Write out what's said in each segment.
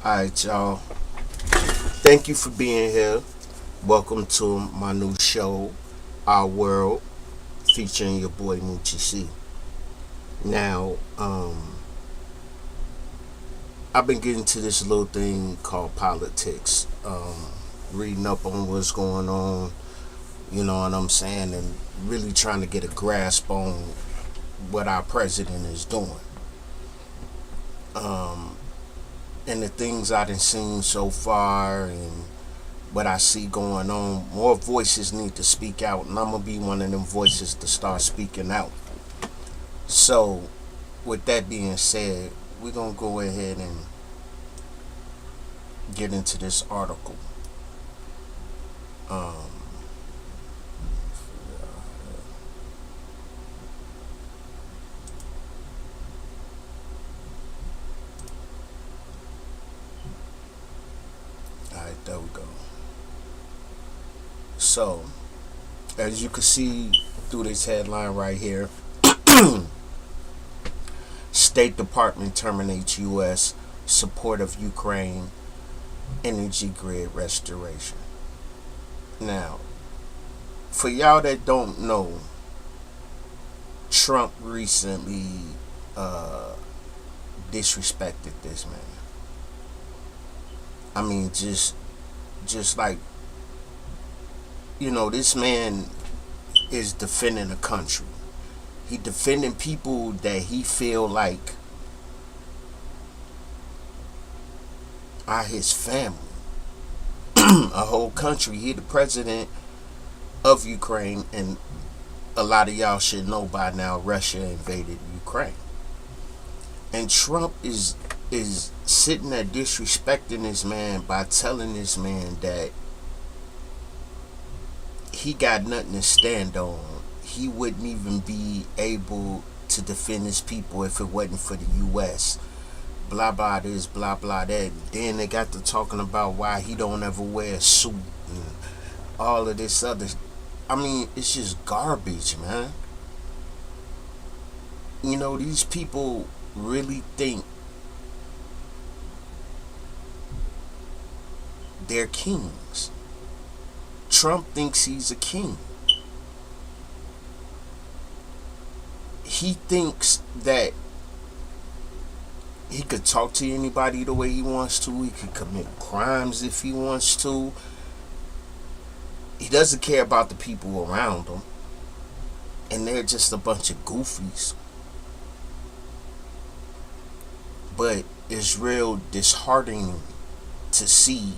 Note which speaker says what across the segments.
Speaker 1: Alright, y'all. Thank you for being here. Welcome to my new show, Our World, featuring your boy MoochyC. Now, I've been getting to this little thing called politics. Reading up on what's going on, you know what I'm saying, and really trying to get a grasp on what our president is doing. Um, and the things I've seen so far and what I see going on, more voices need to speak out, and I'm gonna be one of them voices to start speaking out. So, with that being said, we're gonna go ahead and get into this article. Um, all right, there we go. So, as you can see through this headline right here, State Department terminates U.S. support of Ukraine energy grid restoration. Now, for y'all that don't know, Trump recently uh, disrespected this man. I mean, just like, this man is defending a country. He defending people that he feel like are his family. A whole country. He the president of Ukraine, and a lot of y'all should know by now Russia invaded Ukraine. And Trump is sitting there disrespecting this man by telling this man that he got nothing to stand on. He wouldn't even be able to defend his people if it wasn't for the U.S. Blah blah this, blah blah that. Then they got to talking about why he don't ever wear a suit and all of this other. I mean, it's just garbage, man. These people really think they're kings. Trump thinks he's a king. He thinks that he could talk to anybody the way he wants to. He could commit crimes if he wants to. He doesn't care about the people around him. And they're just a bunch of goofies. But it's real disheartening to see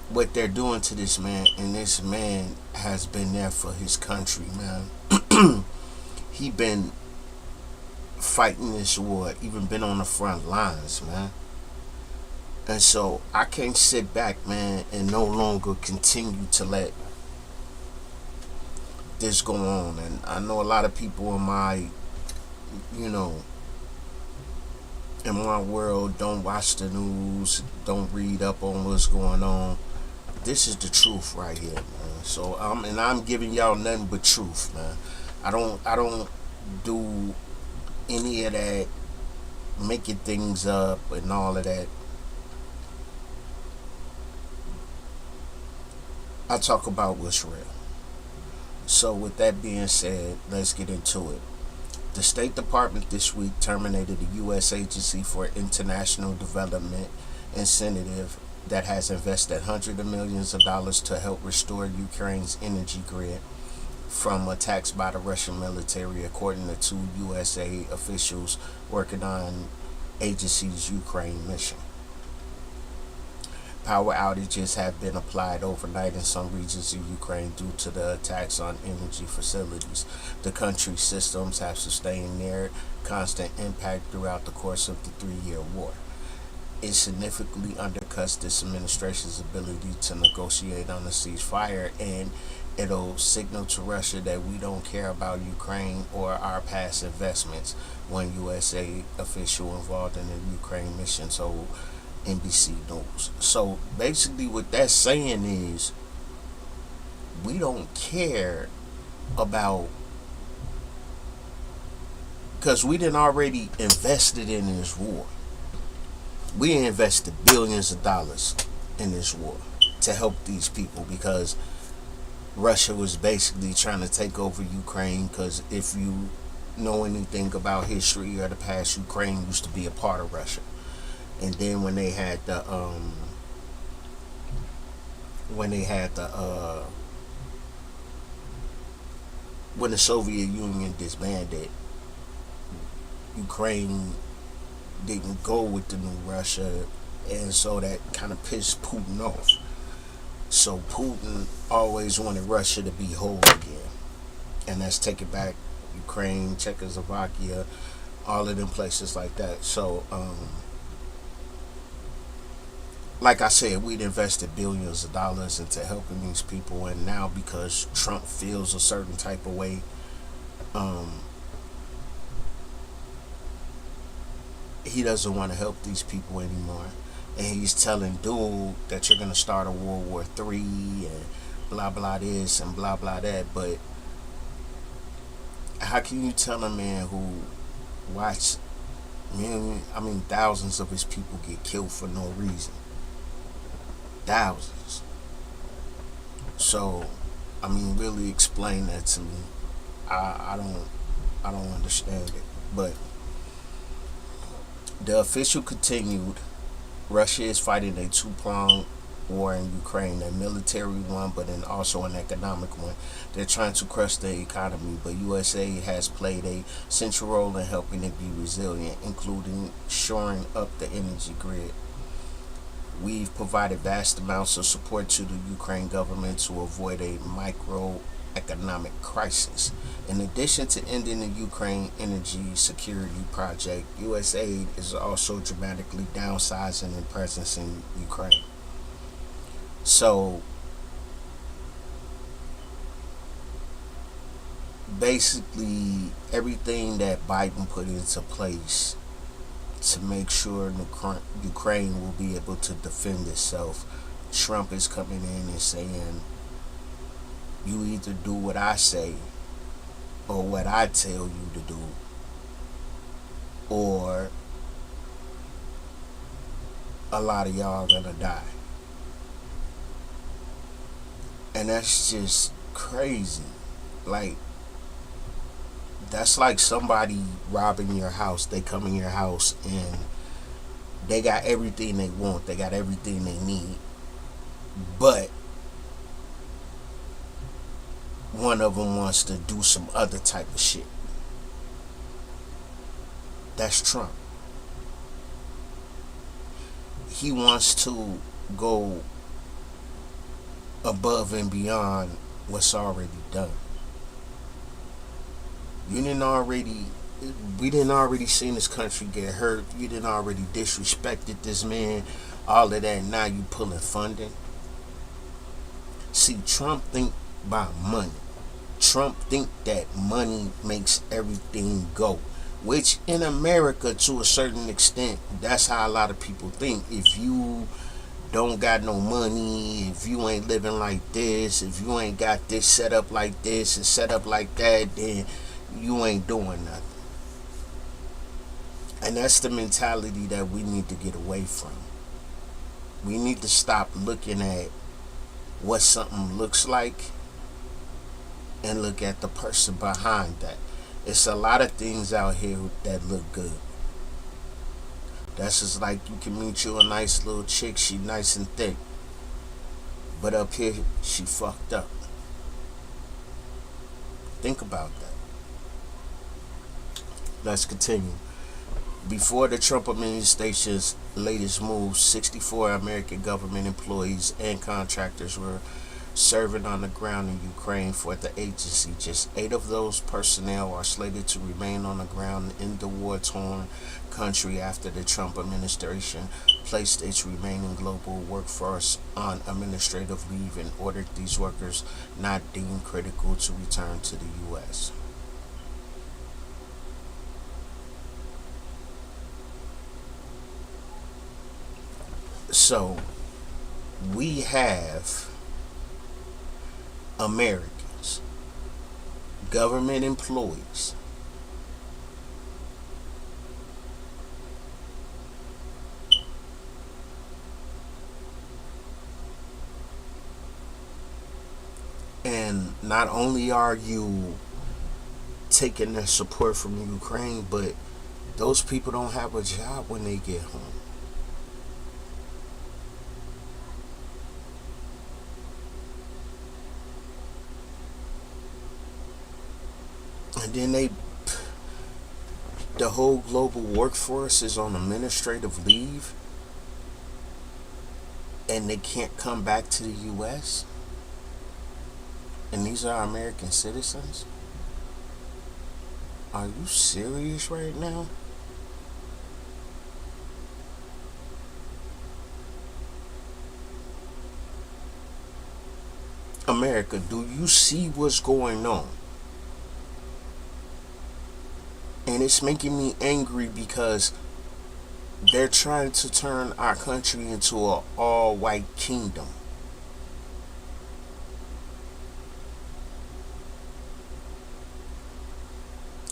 Speaker 1: what they're doing to this man. And this man has been there for his country, man. He been fighting this war, even been on the front lines, man. And so I can't sit back, man, and no longer continue to let this go on. And I know a lot of people in my, you know, in my world don't watch the news, don't read up on what's going on. This is the truth right here, man. So I'm giving y'all nothing but truth, man. I don't do any of that making things up and all of that. I talk about what's real. So with that being said, let's get into it. The State Department this week terminated the U.S. Agency for International Development incentive that has invested hundreds of millions of dollars to help restore Ukraine's energy grid from attacks by the Russian military, according to two USA officials working on agency's Ukraine mission. Power outages have been applied overnight in some regions of Ukraine due to the attacks on energy facilities. The country's systems have sustained near constant impact throughout the course of the 3-year war. It significantly undercuts this administration's ability to negotiate on a ceasefire, and it'll signal to Russia that we don't care about Ukraine or our past investments, one USA official involved in the Ukraine mission told NBC News. So basically, what that's saying is we don't care about, because we didn't already invested in this war. We invested billions of dollars in this war to help these people because Russia was basically trying to take over Ukraine. Because if you know anything about history or the past, Ukraine used to be a part of Russia. And then when they had the when the Soviet Union disbanded, Ukraine didn't go with the new Russia, and so that kind of pissed Putin off. So Putin always wanted Russia to be whole again, and that's taking back Ukraine, Czechoslovakia, all of them places like that. So, like I said, we'd invested billions of dollars into helping these people, and now because Trump feels a certain type of way, um, he doesn't want to help these people anymore. And he's telling dude that you're gonna start a World War III and blah blah this and blah blah that. But how can you tell a man who watched thousands of his people get killed for no reason? Thousands. So, really explain that to me. I don't understand it. But the official continued. Russia is fighting a two-pronged war in Ukraine, a military one, but then also an economic one. They're trying to crush the economy, but USA has played a central role in helping it be resilient, including shoring up the energy grid. We've provided vast amounts of support to the Ukraine government to avoid a microeconomic crisis. In addition to ending the Ukraine energy security project, U.S. aid is also dramatically downsizing its presence in Ukraine. So basically, everything that Biden put into place to make sure Ukraine will be able to defend itself, Trump is coming in and saying, you either do what I say or what I tell you to do, or a lot of y'all are gonna die. And that's just crazy. Like, that's like somebody robbing your house. They come in your house and they got everything they want, they got everything they need, but one of them wants to do some other type of shit. That's Trump. He wants to go above and beyond what's already done. You didn't already We didn't already seen this country get hurt. You didn't already disrespected this man, all of that. Now you pulling funding. See, Trump think by money. Trump think that money makes everything go, which in America, to a certain extent, that's how a lot of people think. If you don't got no money, if you ain't living like this, if you ain't got this set up like this and set up like that, then you ain't doing nothing. And that's the mentality that we need to get away from. We need to stop looking at what something looks like and look at the person behind that. It's a lot of things out here that look good. That's just like you can meet you a nice little chick, she nice and thick, but up here she fucked up. Think about that. Let's continue. Before the Trump administration's latest move, 64 American government employees and contractors were serving on the ground in Ukraine for the agency. Just 8 of those personnel are slated to remain on the ground in the war-torn country after the Trump administration placed its remaining global workforce on administrative leave and ordered these workers not deemed critical to return to the U.S. So, we have Americans, government employees, And not only are you taking their support from Ukraine, but those people don't have a job when they get home. And then the whole global workforce is on administrative leave and they can't come back to the US. And these are American citizens. Are you serious right now? America, do you see what's going on? And it's making me angry because they're trying to turn our country into an all-white kingdom.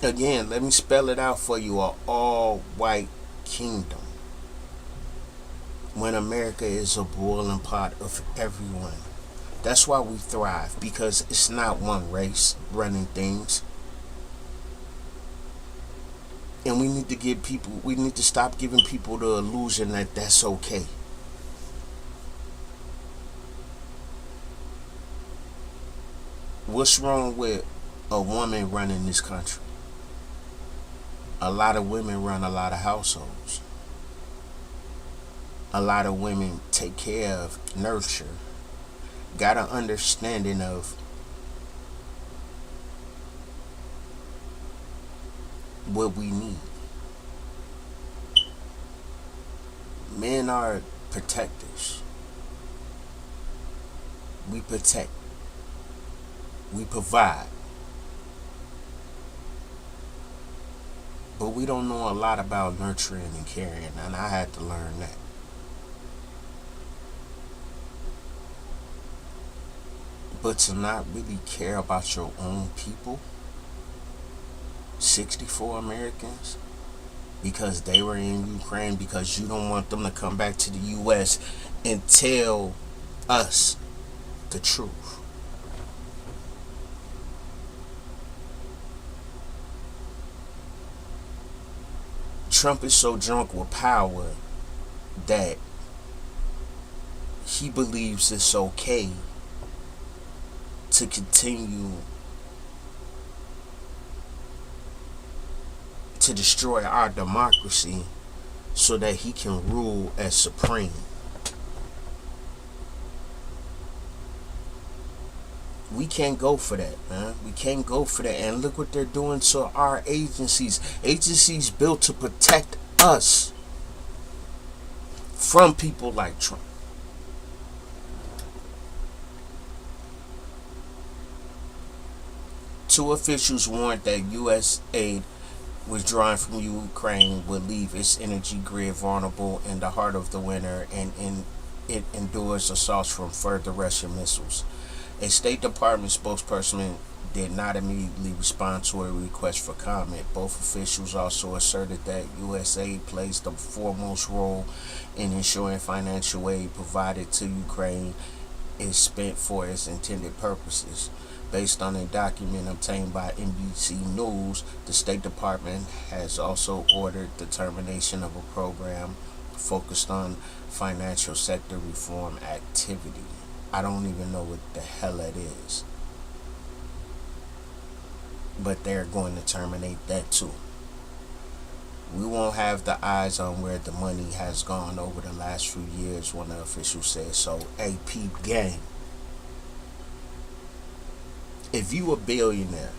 Speaker 1: Again, let me spell it out for you: an all-white kingdom. When America is a boiling pot of everyone. That's why we thrive, because it's not one race running things. And we need to stop giving people the illusion that that's okay. What's wrong with a woman running this country? A lot of women run a lot of households. A lot of women take care of, nurture, got an understanding of what we need. Men are protectors. We protect. We provide. But we don't know a lot about nurturing and caring, and I had to learn that. But to not really care about your own people, 64 Americans, because they were in Ukraine, because you don't want them to come back to the US and tell us the truth. Trump is so drunk with power that he believes it's okay to continue to destroy our democracy so that he can rule as supreme. We can't go for that, man. We can't go for that. And look what they're doing to our agencies. Agencies built to protect us from people like Trump. Two officials warned that U.S. aid withdrawing from Ukraine would leave its energy grid vulnerable in the heart of the winter, and it endures assaults from further Russian missiles. A State Department spokesperson did not immediately respond to a request for comment. Both officials also asserted that U.S. aid plays the foremost role in ensuring financial aid provided to Ukraine is spent for its intended purposes. Based on a document obtained by NBC News, the State Department has also ordered the termination of a program focused on financial sector reform activity. I don't even know what the hell that is. But they're going to terminate that too. We won't have the eyes on where the money has gone over the last few years, one of the officials said. So, AP gang. If you a billionaire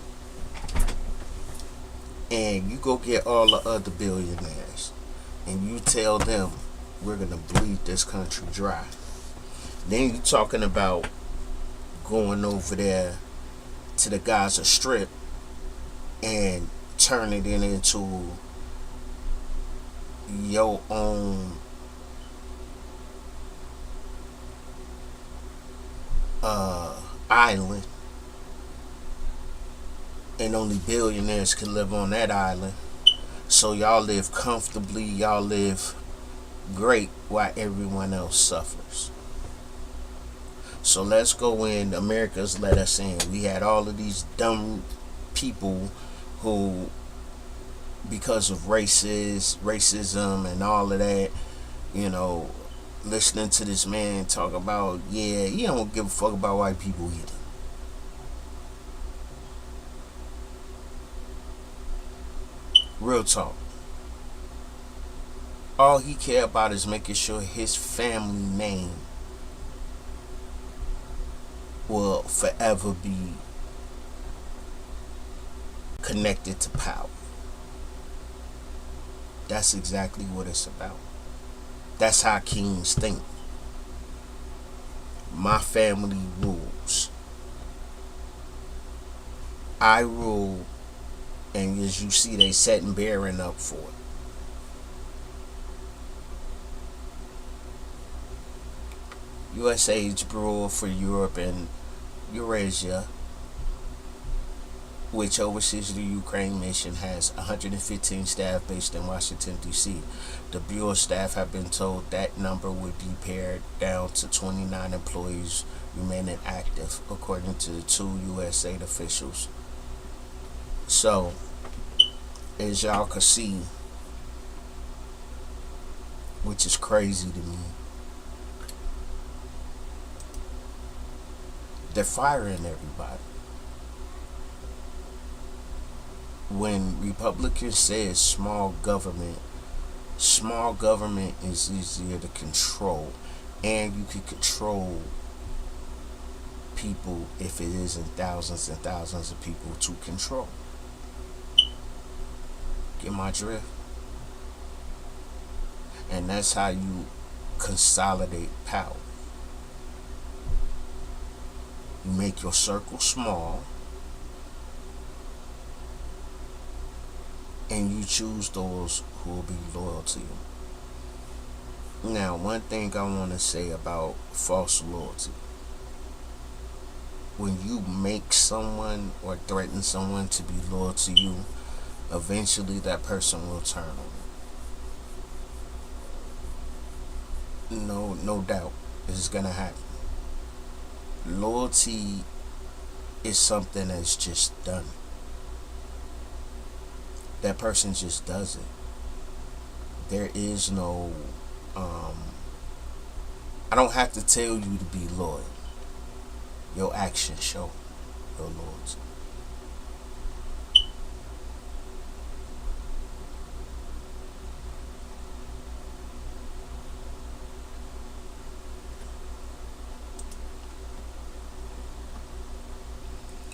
Speaker 1: and you go get all the other billionaires and you tell them we're going to bleed this country dry, then you talking about going over there to the Gaza Strip and turning it into your own island, and only billionaires can live on that island. So y'all live comfortably, y'all live great while everyone else suffers. So let's go in. America's let us in. We had all of these dumb people who, because of racism and all of that, you know, listening to this man talk about, yeah, he don't give a fuck about white people either. Real talk. All he care about is making sure his family name will forever be connected to power. That's exactly what it's about. That's how kings think. My family rules. I rule, and as you see, they setting bearing up for it. USAID's Bureau for Europe and Eurasia, which oversees the Ukraine mission, has 115 staff based in Washington, D.C. The Bureau staff have been told that number would be pared down to 29 employees remaining active, according to two USAID officials. So, as y'all can see, which is crazy to me, they're firing everybody. When Republicans say small government is easier to control, and you can control people if it isn't thousands and thousands of people to control. Get my drift? And that's how you consolidate power. You make your circle small, and you choose those who will be loyal to you. Now, one thing I want to say about false loyalty: when you make someone or threaten someone to be loyal to you, eventually that person will turn on you. No doubt, this is gonna happen. Loyalty is something that's just done. That person just does it. There is no, I don't have to tell you to be loyal. Your actions show your loyalty.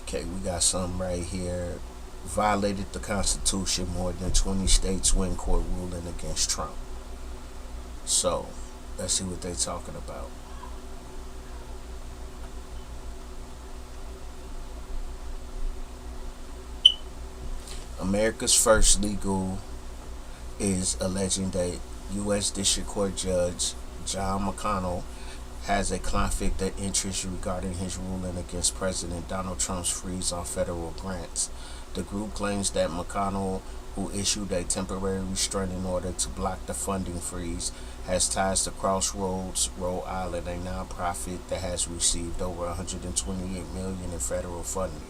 Speaker 1: Okay, we got something right here. Violated the Constitution. More than 20 states win court ruling against Trump. So, let's see what they're talking about. America's first legal is alleging that U.S. District Court Judge John McConnell has a conflict of interest regarding his ruling against President Donald Trump's freeze on federal grants. The group claims that McConnell, who issued a temporary restraining order to block the funding freeze, has ties to Crossroads, Rhode Island, a nonprofit that has received over $128 million in federal funding.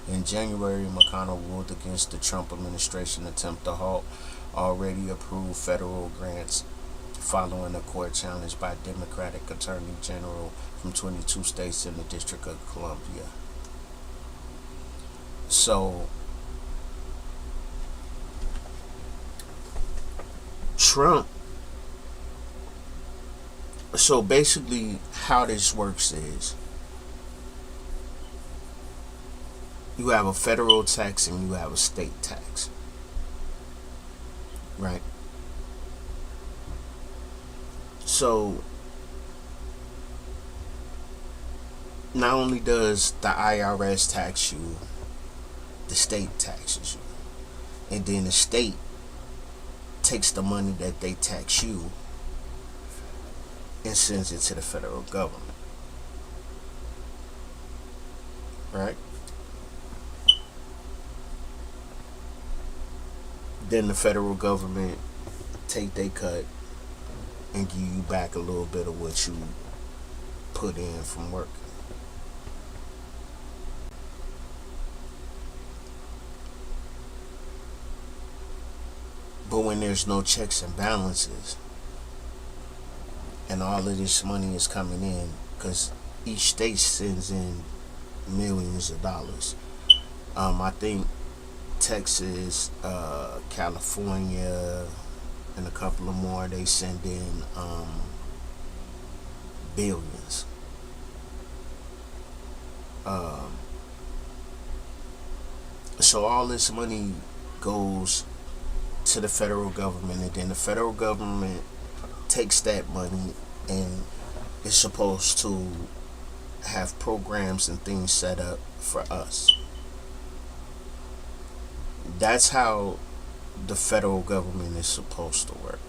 Speaker 1: In January, McConnell ruled against the Trump administration attempt to halt already approved federal grants following a court challenge by Democratic Attorney General from 22 states in the District of Columbia. So, Trump, so basically how this works is you have a federal tax and you have a state tax, right? So not only does the IRS tax you, the state taxes you, and then the state takes the money that they tax you and sends it to the federal government, right? Then the federal government take their cut and give you back a little bit of what you put in from working. But when there's no checks and balances, and all of this money is coming in, because each state sends in millions of dollars. I think Texas, California, and a couple of more, they send in billions. Um, so all this money goes to the federal government, and then the federal government takes that money and is supposed to have programs and things set up for us. That's how the federal government is supposed to work.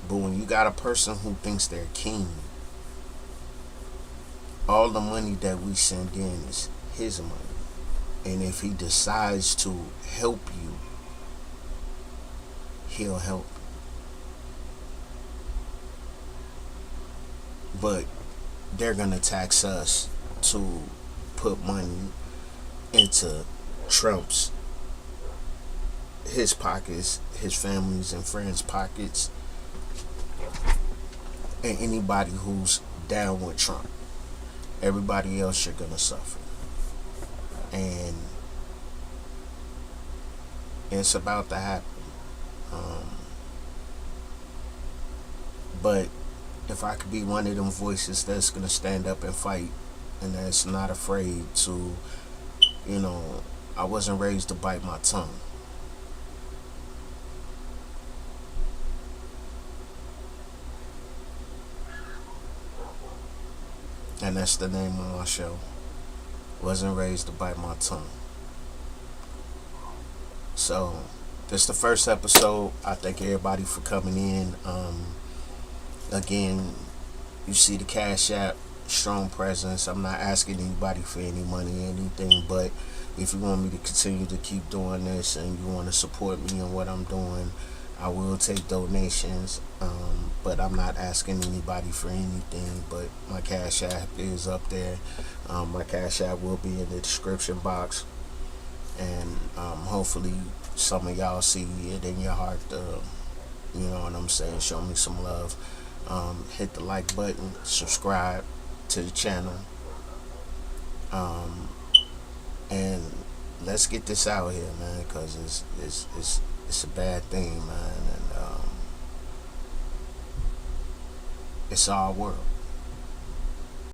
Speaker 1: But when you got a person who thinks they're king, all the money that we send in is his money. And if he decides to help you, he'll help. But they're going to tax us to put money into Trump's, his pockets, his family's and friends' pockets, and anybody who's down with Trump. Everybody else, you're going to suffer. And it's about to happen. But if I could be one of them voices that's going to stand up and fight, and that's not afraid to, I wasn't raised to bite my tongue. And that's the name of my show. Wasn't raised to bite my tongue. So, this is the first episode. I thank everybody for coming in. Again, you see the Cash App, strong presence. I'm not asking anybody for any money or anything, but if you want me to continue to keep doing this and you want to support me in what I'm doing, I will take donations, but I'm not asking anybody for anything. But my Cash App is up there. My Cash App will be in the description box, and hopefully some of y'all see it in your heart to, you know what I'm saying, show me some love. Hit the like button, subscribe to the channel, and let's get this out here, man, because it's a bad thing, man, and it's our world.